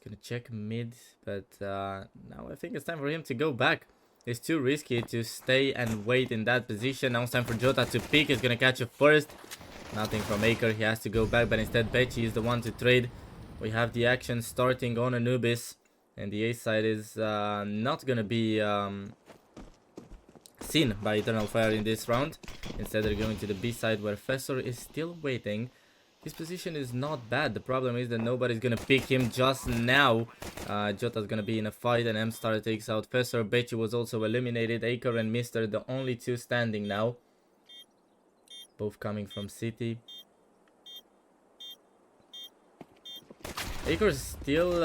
He's gonna check mid, but now I think it's time for him to go back. It's too risky to stay and wait in that position. Now it's time for jottAA to pick. He's gonna catch it first. Nothing from Aker. He has to go back, but instead Bechi is the one to trade. We have the action starting on Anubis, and the A side is not gonna be seen by eternalfire in this round. Instead they're going to the B side where Fessor is still waiting. His position is not bad. The problem is that nobody's gonna pick him just now. jottAA's gonna be in a fight and EMSTAR takes out Fessor. Bechi was also eliminated. Aker and Mr. the only two standing now. Both coming from City. Aker is still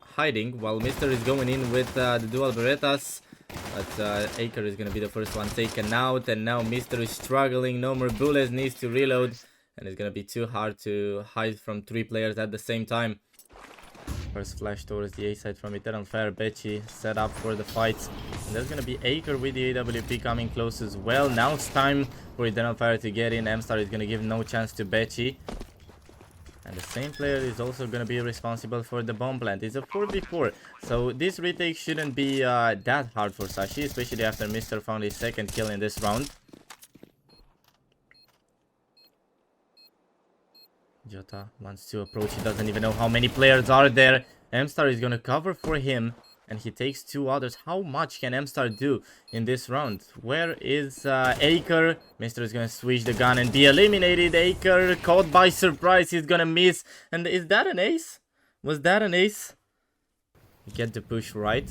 hiding while Mr. is going in with the dual Berettas. But Aker is gonna be the first one taken out. And now Mr. is struggling. No more bullets. Needs to reload. And it's gonna be too hard to hide from 3 players at the same time. First flash towards the A side from eternalfire. Bechi set up for the fight. And there's gonna be Aker with the AWP coming close as well. Now it's time for eternalfire to get in. EMSTAR is gonna give no chance to Bechi. And the same player is also gonna be responsible for the bomb plant. It's a 4v4. So this retake shouldn't be that hard for Sashi, especially after Mr. found his second kill in this round. jottAA wants to approach. He doesn't even know how many players are there. EMSTAR is gonna cover for him, and he takes 2 others. How much can EMSTAR do in this round? Where is Aker? Mr. is gonna switch the gun and be eliminated. Aker caught by surprise. He's gonna miss. And is that an ace? Was that an ace? Get the push right.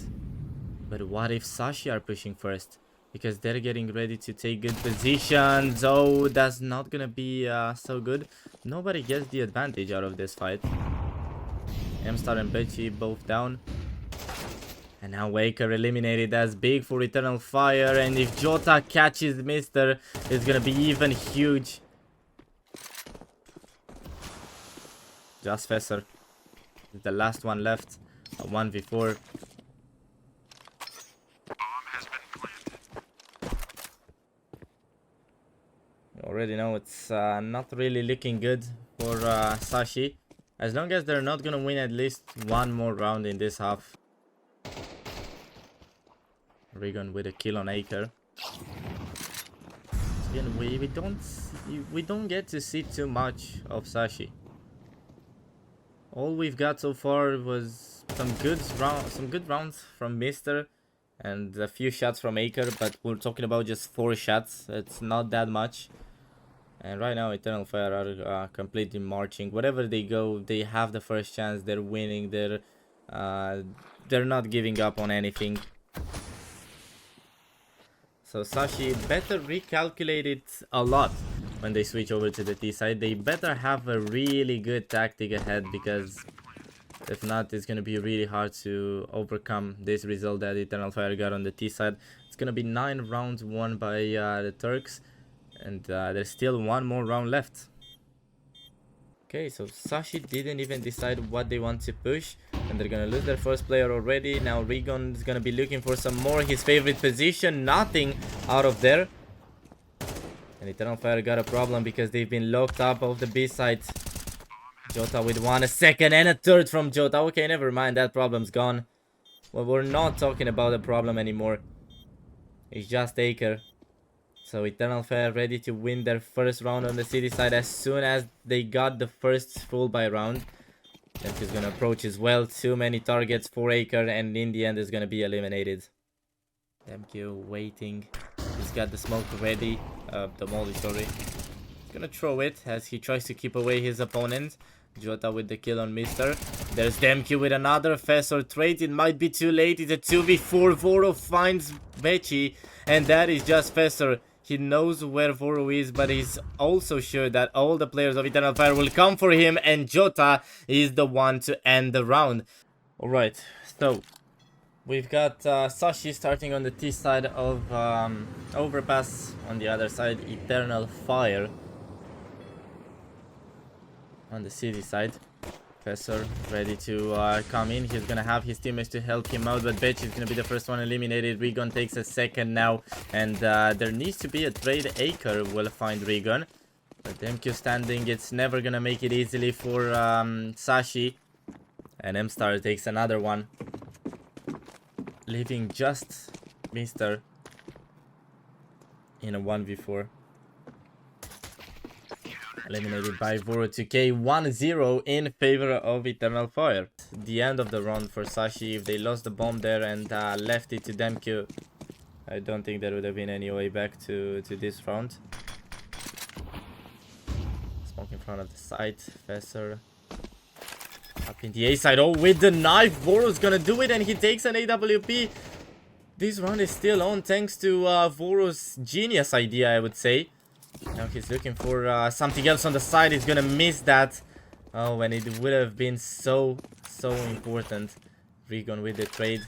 But what if Sashi are pushing first? Because they're getting ready to take good positions. Oh, that's not gonna be so good. Nobody gets the advantage out of this fight. EMSTAR and Bechi both down. And now Aker eliminated. That's big for eternalfire. And if jottAA catches Mr., it's gonna be even huge. Just Fessor. The last one left. A 1v4. Already know it's not really looking good for Sashi. As long as they're not gonna win at least one more round in this half. Rigon with a kill on Aker. Again, we don't get to see too much of Sashi. All we've got so far was some good rounds from Mr. and a few shots from Aker, but we're talking about just 4 shots. It's not that much. And right now eternalfire are completely marching. Wherever they go, they have the first chance. They're winning. They're not giving up on anything. So Sashi better recalculate it a lot when they switch over to the T side. They better have a really good tactic ahead, because if not, it's gonna be really hard to overcome this result that eternalfire got on the T side. It's gonna be 9 rounds won by the Turks. And there's still 1 more round left. Okay, so Sashi didn't even decide what they want to push. And they're gonna lose their first player already. Now Rigon is gonna be looking for some more. His favorite position. Nothing out of there. And eternalfire got a problem because they've been locked up off the B side. jottAA with 1, a second, and a third from jottAA. Okay, never mind. That problem's gone. Well, we're not talking about a problem anymore. It's just Aker. So eternalfire ready to win their first round on the City side as soon as they got the first full buy round. Demchenko is gonna approach as well. Too many targets for Aker, and in the end is gonna be eliminated. DemQQ waiting. He's got the smoke ready. The molly, sorry. He's gonna throw it as he tries to keep away his opponent. jottAA with the kill on Mr. There's DemQQ with another Fessor trade. It might be too late. It's a 2v4. Voro finds Bechi, and that is just Fessor. He knows where Voro is, but he's also sure that all the players of eternalfire will come for him, and jottAA is the one to end the round. Alright, so we've got Sashi starting on the T side of Overpass. On the other side, eternalfire on the City side. Fessor ready to come in. He's gonna have his teammates to help him out, but Bechi is gonna be the first one eliminated. Rigon takes a second now, and there needs to be a trade. Aker will find Rigon, but DemQQ standing. It's never gonna make it easily for Sashi, And EMSTAR takes another one, leaving just Mr. in a 1v4. Eliminated by Voro2K, 1-0 in favor of eternalfire. The end of the round for Sashi. If they lost the bomb there and left it to DemQQ, I don't think there would have been any way back to this round. Smoke in front of the site. Fesser up in the A side. Oh, with the knife, Voro's gonna do it and he takes an AWP. This round is still on thanks to Voro's genius idea, I would say. Now he's looking for something else on the side. He's gonna miss that. Oh, and it would have been so important. Rigon with the trade.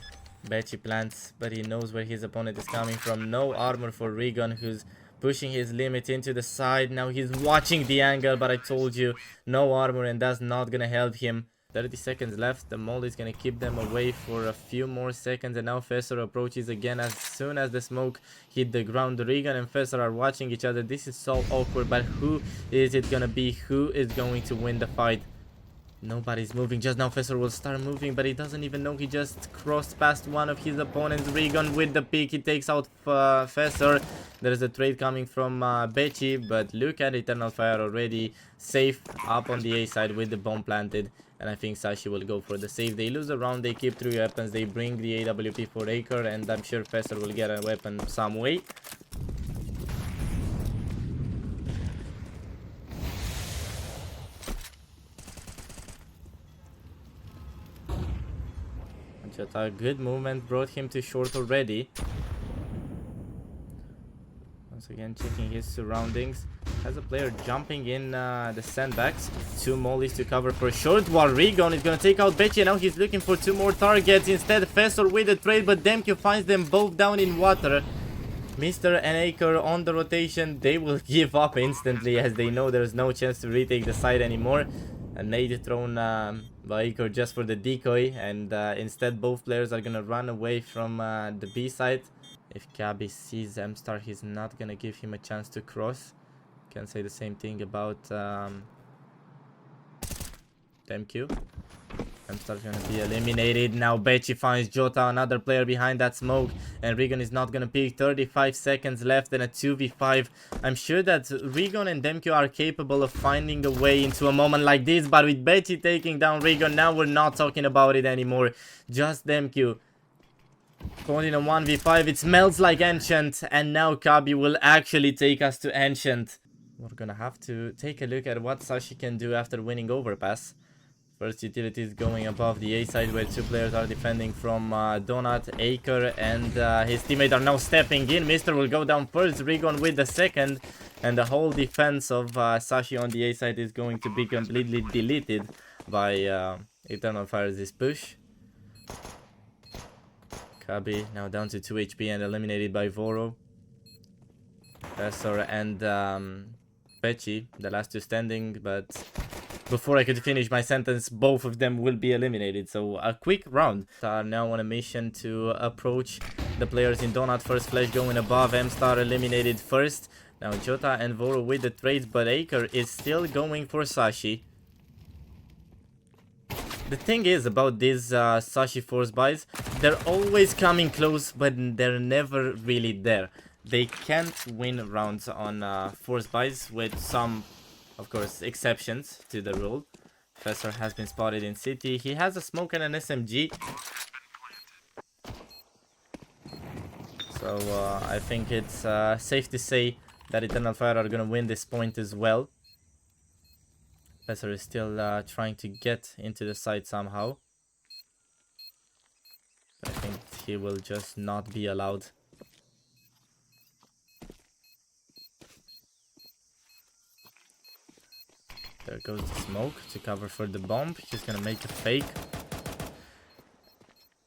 Betchy plants, but he knows where his opponent is coming from. No armor for Rigon, who's pushing his limit into the side. Now he's watching the angle, but I told you, no armor, and that's not gonna help him. 30 seconds left. The mold is gonna keep them away for a few more seconds, and now Fesser approaches again as soon as the smoke hit the ground. Rigon and Fesser are watching each other. This is so awkward, but who is it gonna be? Who is going to win the fight? Nobody's moving. Just now Fesser will start moving, but he doesn't even know he just crossed past one of his opponents. Rigon with the pick. He takes out Fesser. There's a trade coming from Betchy, but look at eternalfire already safe up on the A side with the bomb planted. And I think Sashi will go for the save. They lose a round. They keep 3 weapons. They bring the AWP for Acre, and I'm sure Fesser will get a weapon some way. jottAAA, good movement, brought him to short already. Once again checking his surroundings. Has a player jumping in the sandbags. 2 mollies to cover for short, while Rigon is gonna take out Betchy. Now he's looking for 2 more targets. Instead Fesser with the trade, but DemQQ finds them both down in water. Mr. and Acre on the rotation. They will give up instantly as they know there's no chance to retake the side anymore. A nade thrown by Acre just for the decoy, and instead both players are gonna run away from the B side. If Gabi sees EMSTAR, he's not gonna give him a chance to cross. Can say the same thing about DemQQ. EMSTAR's gonna be eliminated. Now Betchy finds jottAAA, another player behind that smoke, and Rigon is not gonna pick. 35 seconds left and a 2v5. I'm sure that Rigon and DemQQ are capable of finding a way into a moment like this, but with Betchy taking down Rigon, now we're not talking about it anymore. Just DemQQ going in a 1v5. It smells like Ancient, and now Gabi will actually take us to Ancient. We're gonna have to take a look at what Sashi can do after winning Overpass. First utilities going above the A side where 2 players are defending from Donut, Acre, and his teammate are now stepping in. Mr. will go down first, Rigon with the second, and the whole defense of Sashi on the A side is going to be completely deleted by eternalfire's this push. Gabi now down to 2 HP and eliminated by Voro. Fesser and Betchy, the last 2 standing, but before I could finish my sentence, both of them will be eliminated. So a quick round. Are now on a mission to approach the players in Donut. First flash going above. EMSTAR eliminated first. Now jottAAA and Voro with the trades, but Acre is still going for Sashi. The thing is about these Sashi force buys, they're always coming close, but they're never really there. They can't win rounds on force buys, with some, of course, exceptions to the rule. Fesser has been spotted in city. He has a smoke and an SMG. So I think it's safe to say that eternalfire are gonna win this point as well. Fesser is still trying to get into the side somehow. I think he will just not be allowed. There goes the smoke to cover for the bomb. He's gonna make a fake.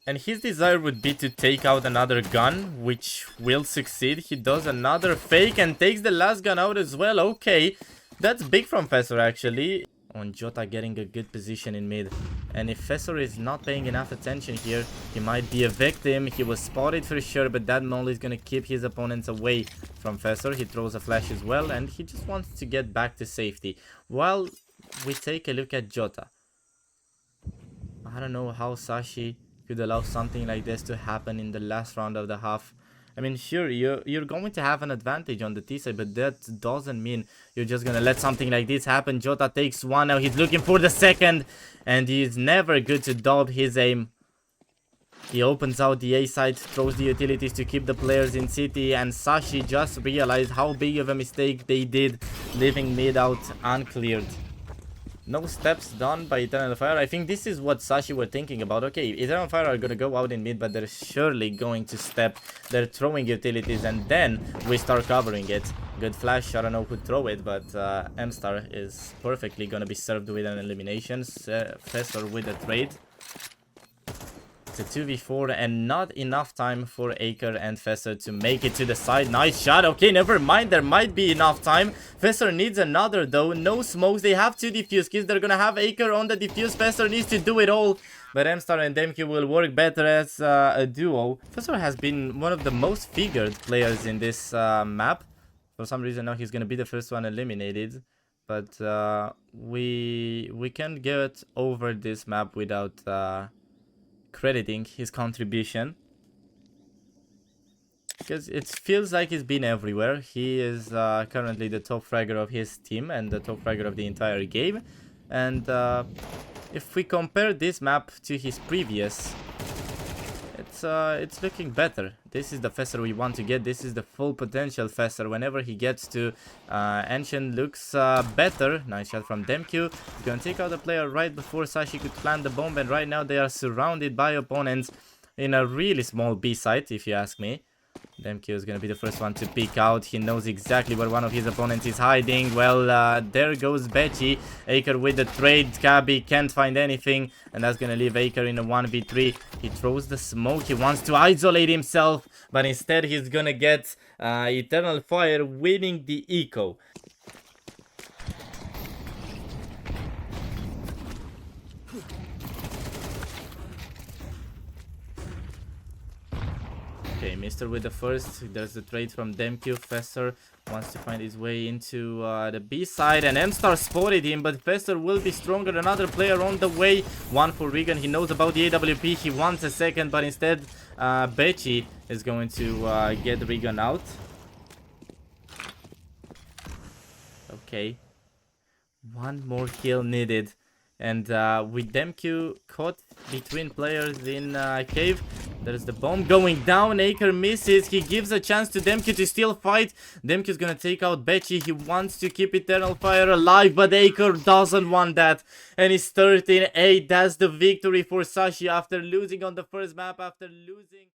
And his desire would be to take out another gun, which will succeed. He does another fake and takes the last gun out as well. Okay, that's big from Fesser actually. On jottAAA getting a good position in mid. And if Fesser is not paying enough attention here, he might be a victim. He was spotted for sure, but that molly is gonna keep his opponents away from Fesser. He throws a flash as well, and he just wants to get back to safety. While we take a look at jottAAA. I don't know how Sashi could allow something like this to happen in the last round of the half. I mean, sure, you're going to have an advantage on the T side, but that doesn't mean you're just gonna let something like this happen. jottAAA takes one, now he's looking for the second, and he's never good to dub his aim. He opens out the A side, throws the utilities to keep the players in city, and Sashi just realized how big of a mistake they did, leaving mid out uncleared. No steps done by eternalfire. I think this is what Sashi were thinking about. Okay, eternalfire are gonna go out in mid, but they're surely going to step. They're throwing utilities, and then we start covering it. Good flash. I don't know who throw it, but EMSTAR is perfectly gonna be served with an elimination. Fessor with a trade. It's a 2v4 and not enough time for Aker and Fessor to make it to the side. Nice shot. Okay, never mind. There might be enough time. Fessor needs another though. No smokes. They have 2 defuse kills. They're gonna have Aker on the defuse. Fessor needs to do it all. But EMSTAR and DemQQ will work better as a duo. Fessor has been one of the most figured players in this map. For some reason now he's gonna be the first one eliminated. But we can't get over this map without crediting his contribution, because it feels like he's been everywhere. He is currently the top fragger of his team and the top fragger of the entire game. And if we compare this map to his previous, it's looking better. This is the Fessor we want to get. This is the full potential Fessor. Whenever he gets to Ancient, looks better. Nice shot from DemQQ. Gonna take out the player right before Sashi could plant the bomb, and right now they are surrounded by opponents in a really small B site, if you ask me. DemQQ is gonna be the first one to peek out. He knows exactly where one of his opponents is hiding. Well, there goes Bechi. Aker with the trade. Kabi can't find anything, and that's gonna leave Aker in a 1v3. He throws the smoke. He wants to isolate himself, but instead he's gonna get eternalfire winning the eco. Okay, Mr. with the first. There's the trade from DemQQ. Fessor wants to find his way into the B side, and EMSTAR spotted him, but Fessor will be stronger. Another player on the way. One for Rigon. He knows about the AWP. He wants a second, but instead Bechi is going to get Rigon out. Okay. One more kill needed. And with DemQQ caught between players in cave, there's the bomb going down. Aker misses. He gives a chance to DemQQ to still fight. DemQQ is gonna take out Bechi. He wants to keep eternalfire alive, but Aker doesn't want that. And it's 13-8. That's the victory for Sashi after losing on the first map, after losing.